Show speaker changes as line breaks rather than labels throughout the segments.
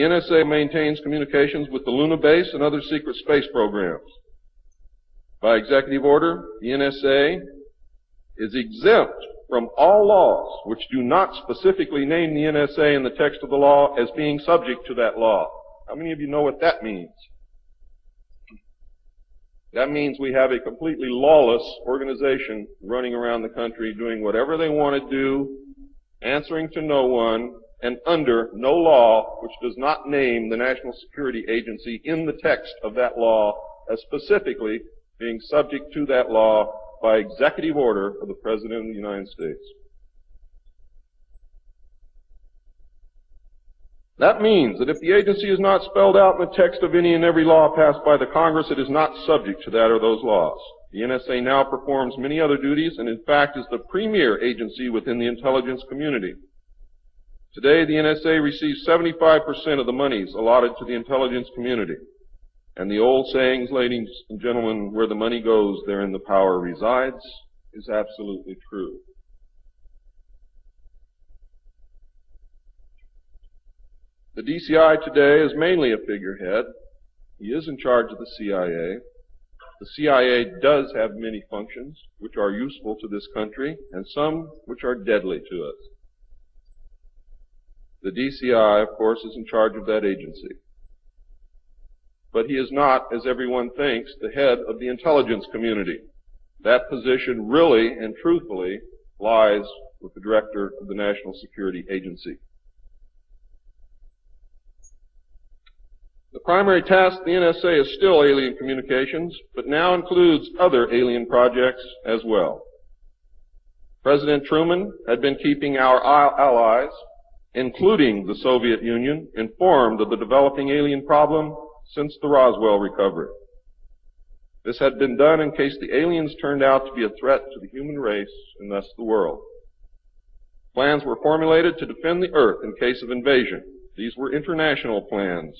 NSA maintains communications with the Luna base and other secret space programs. By executive order, the NSA is exempt from all laws which do not specifically name the NSA in the text of the law as being subject to that law. How many of you know what that means? That means we have a completely lawless organization running around the country doing whatever they want to do, answering to no one, and under no law which does not name the National Security Agency in the text of that law as specifically being subject to that law by executive order of the President of the United States. That means that if the agency is not spelled out in the text of any and every law passed by the Congress, it is not subject to that or those laws. The NSA now performs many other duties and, in fact, is the premier agency within the intelligence community. Today, the NSA receives 75% of the monies allotted to the intelligence community. And the old sayings, ladies and gentlemen, where the money goes, therein the power resides, is absolutely true. The DCI today is mainly a figurehead. He is in charge of the CIA. The CIA does have many functions which are useful to this country and some which are deadly to us. The DCI, of course, is in charge of that agency. But he is not, as everyone thinks, the head of the intelligence community. That position really and truthfully lies with the director of the National Security Agency. The primary task of the NSA is still alien communications, but now includes other alien projects as well. President Truman had been keeping our allies, including the Soviet Union, informed of the developing alien problem since the Roswell recovery. This had been done in case the aliens turned out to be a threat to the human race and thus the world. Plans were formulated to defend the Earth in case of invasion. These were international plans,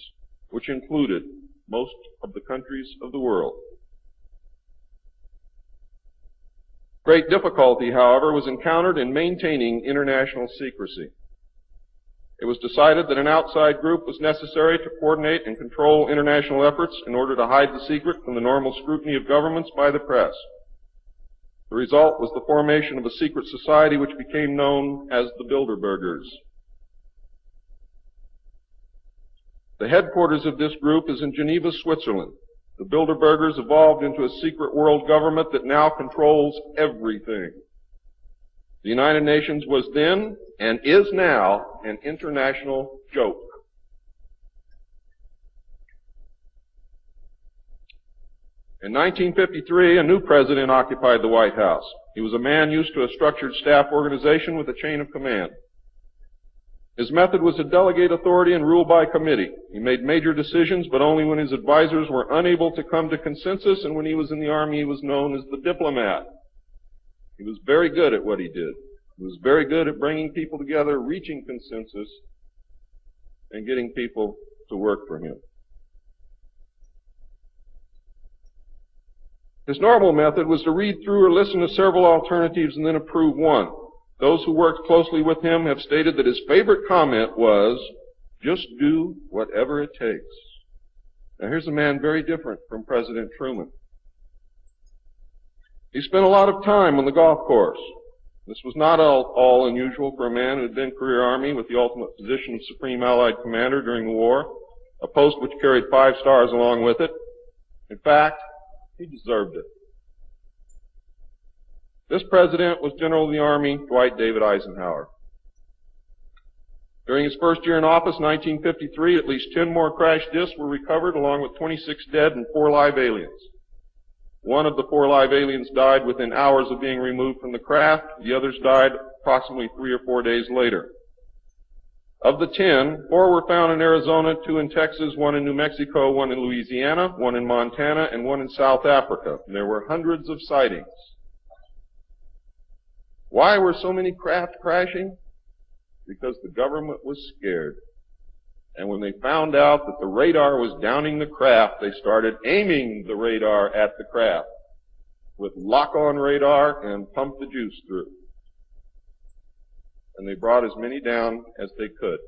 which included most of the countries of the world. Great difficulty, however, was encountered in maintaining international secrecy. It was decided that an outside group was necessary to coordinate and control international efforts in order to hide the secret from the normal scrutiny of governments by the press. The result was the formation of a secret society which became known as the Bilderbergers. The headquarters of this group is in Geneva, Switzerland. The Bilderbergers evolved into a secret world government that now controls everything. The United Nations was then, and is now, an international joke. In 1953, a new president occupied the White House. He was a man used to a structured staff organization with a chain of command. His method was to delegate authority and rule by committee. He made major decisions, but only when his advisors were unable to come to consensus, and when he was in the Army, he was known as the diplomat. He was very good at what he did. He was very good at bringing people together, reaching consensus, and getting people to work for him. His normal method was to read through or listen to several alternatives and then approve one. Those who worked closely with him have stated that his favorite comment was, "Just do whatever it takes." Now here's a man very different from President Truman. He spent a lot of time on the golf course. This was not all unusual for a man who had been career Army with the ultimate position of Supreme Allied Commander during the war, a post which carried 5 stars along with it. In fact, he deserved it. This president was General of the Army Dwight David Eisenhower. During his first year in office, 1953, at least 10 more crash discs were recovered, along with 26 dead and 4 live aliens. One of the 4 live aliens died within hours of being removed from the craft. The others died approximately 3 or 4 days later. Of the 10, 4 were found in Arizona, 2 in Texas, 1 in New Mexico, 1 in Louisiana, 1 in Montana, and 1 in South Africa. And there were hundreds of sightings. Why were so many craft crashing? Because the government was scared. And when they found out that the radar was downing the craft, they started aiming the radar at the craft with lock-on radar and pumped the juice through. And they brought as many down as they could.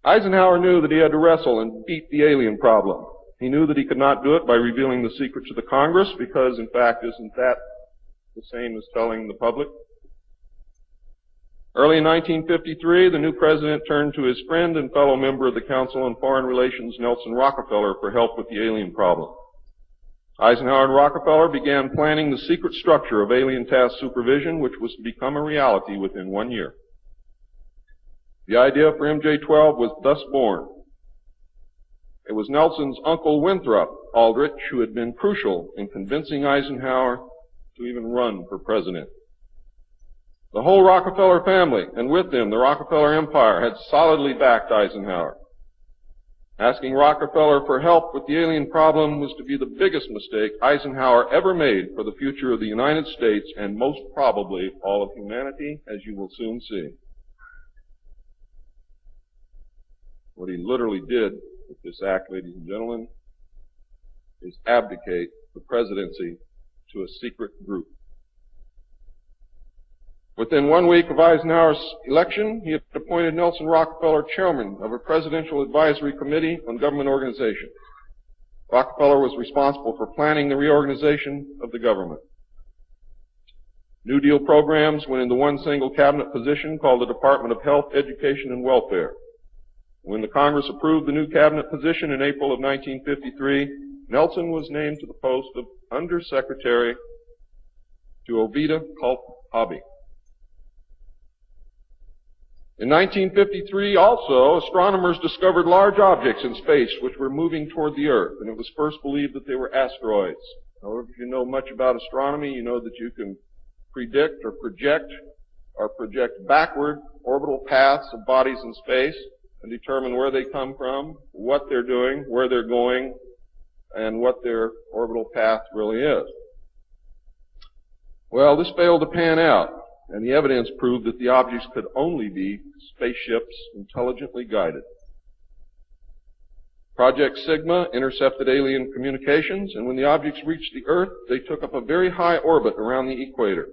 Eisenhower knew that he had to wrestle and beat the alien problem. He knew that he could not do it by revealing the secret to the Congress because, in fact, isn't that the same as telling the public? Early in 1953, the new president turned to his friend and fellow member of the Council on Foreign Relations, Nelson Rockefeller, for help with the alien problem. Eisenhower and Rockefeller began planning the secret structure of alien task supervision, which was to become a reality within 1 year. The idea for MJ-12 was thus born. It was Nelson's uncle Winthrop Aldrich who had been crucial in convincing Eisenhower to even run for president. The whole Rockefeller family, and with them the Rockefeller empire, had solidly backed Eisenhower. Asking Rockefeller for help with the alien problem was to be the biggest mistake Eisenhower ever made for the future of the United States and most probably all of humanity, as you will soon see. What he literally did with this act, ladies and gentlemen, is abdicate the presidency to a secret group. Within 1 week of Eisenhower's election, he had appointed Nelson Rockefeller chairman of a presidential advisory committee on government organization. Rockefeller was responsible for planning the reorganization of the government. New Deal programs went into one single cabinet position called the Department of Health, Education, and Welfare. When the Congress approved the new cabinet position in April of 1953, Nelson was named to the post of Undersecretary to Ovida Culp Hobby. In 1953, also, astronomers discovered large objects in space which were moving toward the Earth, and it was first believed that they were asteroids. However, if you know much about astronomy, you know that you can predict or project backward orbital paths of bodies in space and determine where they come from, what they're doing, where they're going, and what their orbital path really is. Well, this failed to pan out, and the evidence proved that the objects could only be spaceships intelligently guided. Project Sigma intercepted alien communications, and when the objects reached the Earth, they took up a very high orbit around the equator.